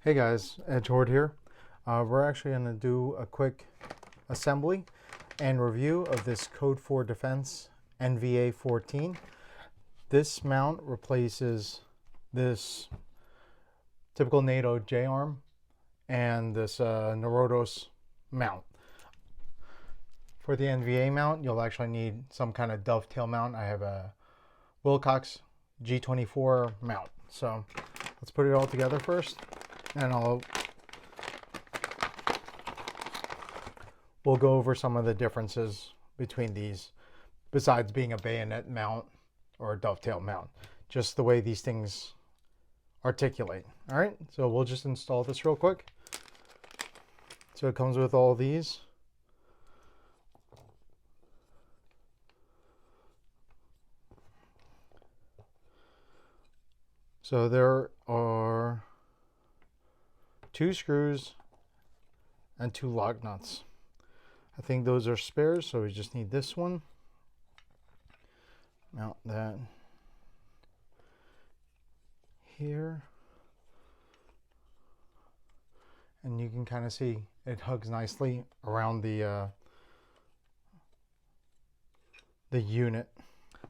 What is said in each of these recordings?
Hey guys, Edge Horde here. We're actually going to do a quick assembly and review of this Code 4 Defense NVA-14. This mount replaces this typical NATO J-Arm and this Norotos mount. For the NVA mount, you'll actually need some kind of dovetail mount. I have a Wilcox G24 Mount. So let's put it all together first. And we'll go over some of the differences between these, besides being a bayonet mount or a dovetail mount, just the way these things articulate. All right, so we'll just install this real quick. So it comes with all these. So there are 2 screws and 2 lug nuts. I think those are spares, so we just need this one. Mount that here. And you can kind of see it hugs nicely around the unit.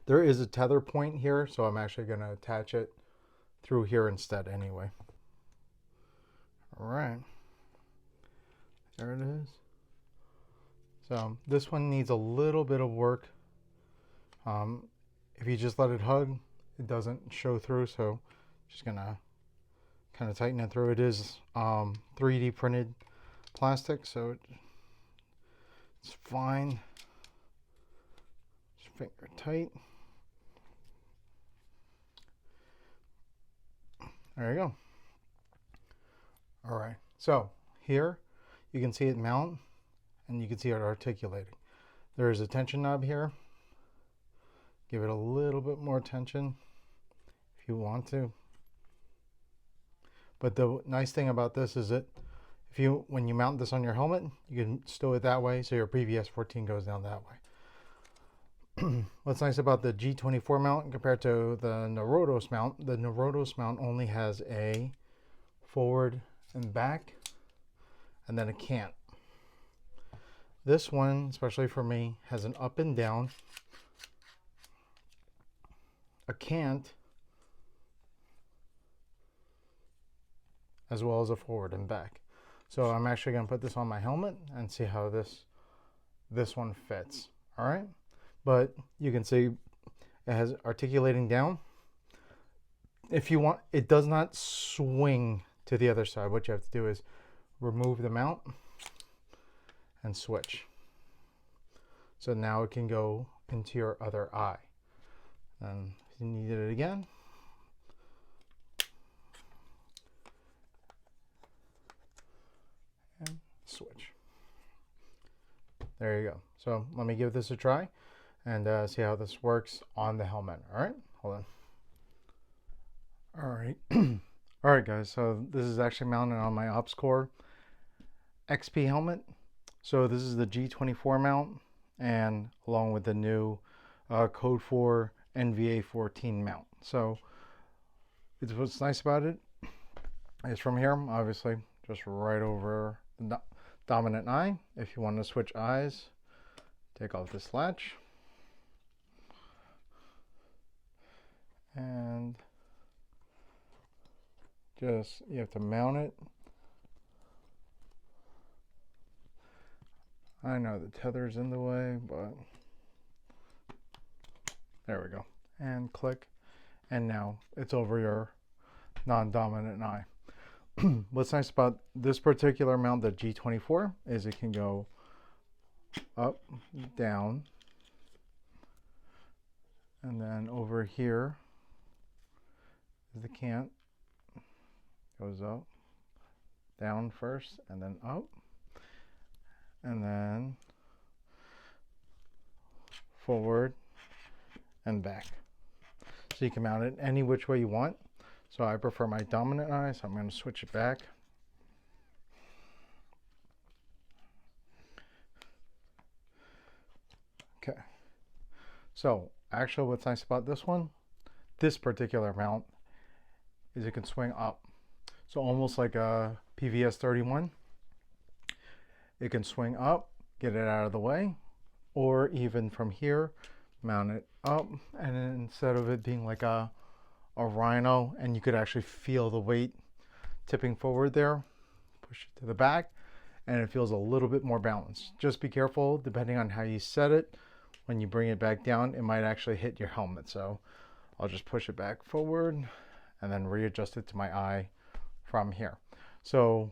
There is a tether point here, so I'm actually going to attach it through here instead anyway. All right, there it is. So this one needs a little bit of work. If you just let it hug, it doesn't show through, so just gonna kind of tighten it through. It is 3D printed plastic, so it's fine. Just finger tight. There you go. All right, so here you can see it mount and you can see it articulating. There is a tension knob here. Give it a little bit more tension if you want to. But the nice thing about this is that when you mount this on your helmet, you can stow it that way, so your PVS14 goes down that way. What's nice about the G24 mount compared to the Norotos mount only has a forward and back, and then a cant. This one, especially for me, has an up and down, a cant, as well as a forward and back. So I'm actually going to put this on my helmet and see how this one fits. All right, but you can see it has articulating down. If you want, it does not swing to the other side. What you have to do is remove the mount and switch. So now it can go into your other eye. And if you needed it again, and switch. There you go. So let me give this a try and see how this works on the helmet. All right, hold on. All right. All right, guys, so this is actually mounted on my OpsCore XP helmet. So this is the G24 mount, and along with the new Code 4 NVA-14 mount. So what's nice about it is from here, obviously, just right over the dominant eye. If you want to switch eyes, take off this latch. And you have to mount it. I know the tether's in the way, but there we go. And click, and now it's over your non-dominant eye. What's nice about this particular mount, the G24, is it can go up, down, and then over here is the cant. Goes up, down first, and then up, and then forward and back. So you can mount it any which way you want. So I prefer my dominant eye, so I'm going to switch it back. Okay. So actually what's nice about this particular mount, is it can swing up. So almost like a PVS31. It can swing up, get it out of the way, or even from here, mount it up, and then instead of it being like a rhino, and you could actually feel the weight tipping forward there, push it to the back, and it feels a little bit more balanced. Just be careful, depending on how you set it, when you bring it back down, it might actually hit your helmet. So I'll just push it back forward and then readjust it to my eye from here. So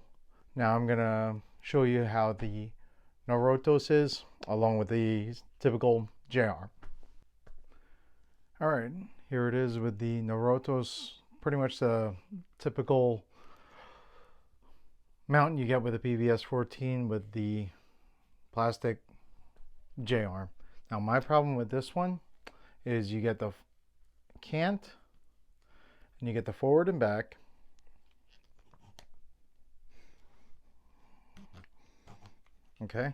now I'm gonna show you how the Norotos is, along with the typical J-Arm. All right, here it is with the Norotos, pretty much the typical mount you get with a PVS14 with the plastic J-Arm. Now my problem with this one is you get the cant and you get the forward and back. Okay,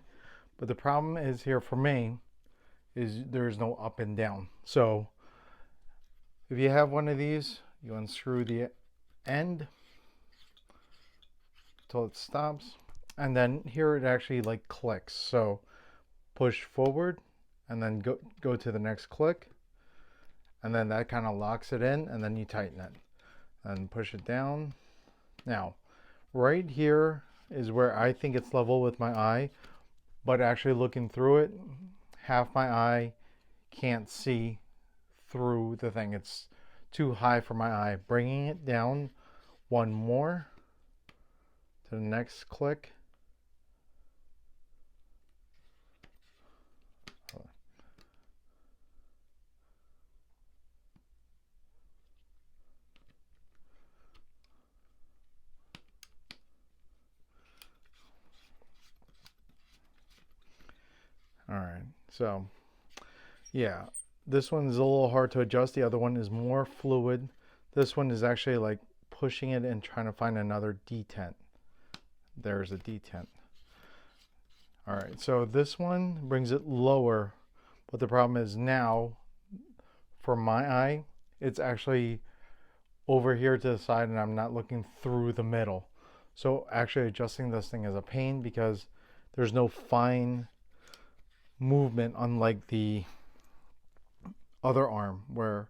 but the problem is here for me is there's no up and down. So if you have one of these, you unscrew the end until it stops, and then here it actually like clicks. So push forward and then go to the next click, and then that kind of locks it in, and then you tighten it and push it down. Now right here is where I think it's level with my eye, but actually looking through it, half my eye can't see through the thing. It's too high for my eye. Bringing it down one more to the next click. All right, so yeah, this one is a little hard to adjust. The other one is more fluid. This one is actually like pushing it and trying to find another detent. There's a detent. All right, so this one brings it lower, but the problem is now for my eye, it's actually over here to the side and I'm not looking through the middle. So actually adjusting this thing is a pain because there's no fine movement, unlike the other arm where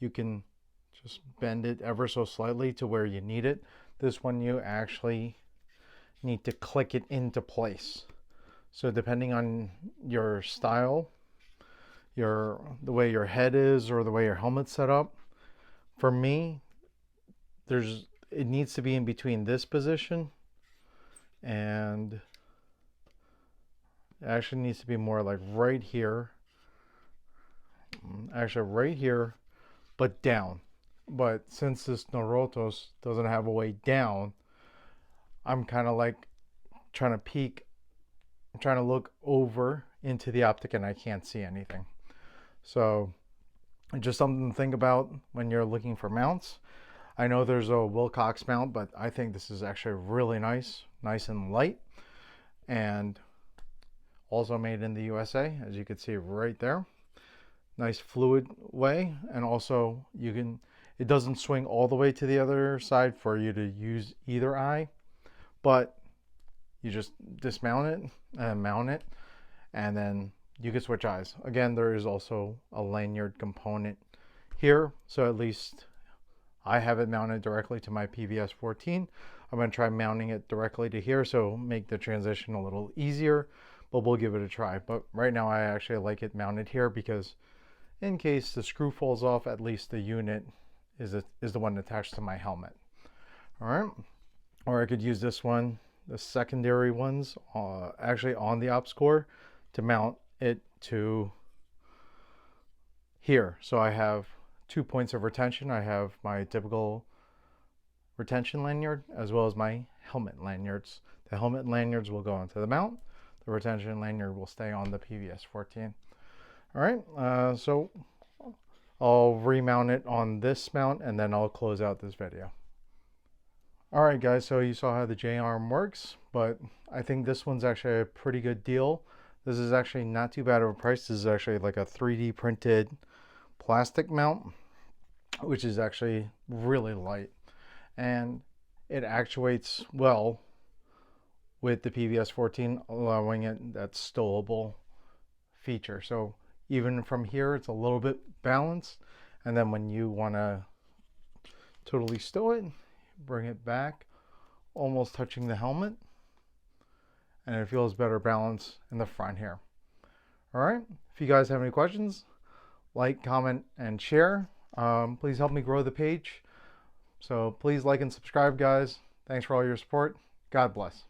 you can just bend it ever so slightly to where you need it. This one you actually need to click it into place. So depending on your style, the way your head is or the way your helmet's set up, for me it needs to be in between this position, and it actually needs to be more like right here. Actually right here, but down. But since this Norotos doesn't have a way down, I'm kind of like trying to peek. I'm trying to look over into the optic and I can't see anything. So just something to think about when you're looking for mounts. I know there's a Wilcox mount, but I think this is actually really nice and light, and also made in the USA, as you can see right there. Nice fluid way, and also it doesn't swing all the way to the other side for you to use either eye, but you just dismount it and mount it, and then you can switch eyes. Again, there is also a lanyard component here, so at least I have it mounted directly to my PVS14. I'm going to try mounting it directly to here, so make the transition a little easier, but we'll give it a try. But right now I actually like it mounted here because in case the screw falls off, at least the unit is the one attached to my helmet. All right, or I could use this one, the secondary ones, actually on the ops core, to mount it to here. So I have 2 points of retention. I have my typical retention lanyard as well as my helmet lanyards. The helmet lanyards will go onto the mount. The retention lanyard will stay on the PVS14. All right, so I'll remount it on this mount and then I'll close out this video. All right, guys, so you saw how the J-Arm works, but I think this one's actually a pretty good deal. This is actually not too bad of a price. This is actually like a 3D printed plastic mount, which is actually really light. And it actuates well with the PVS14, allowing it that stowable feature. So even from here, it's a little bit balanced. And then when you want to totally stow it, bring it back, almost touching the helmet. And it feels better balanced in the front here. All right. If you guys have any questions, like, comment, and share. Please help me grow the page. So please like and subscribe, guys. Thanks for all your support. God bless.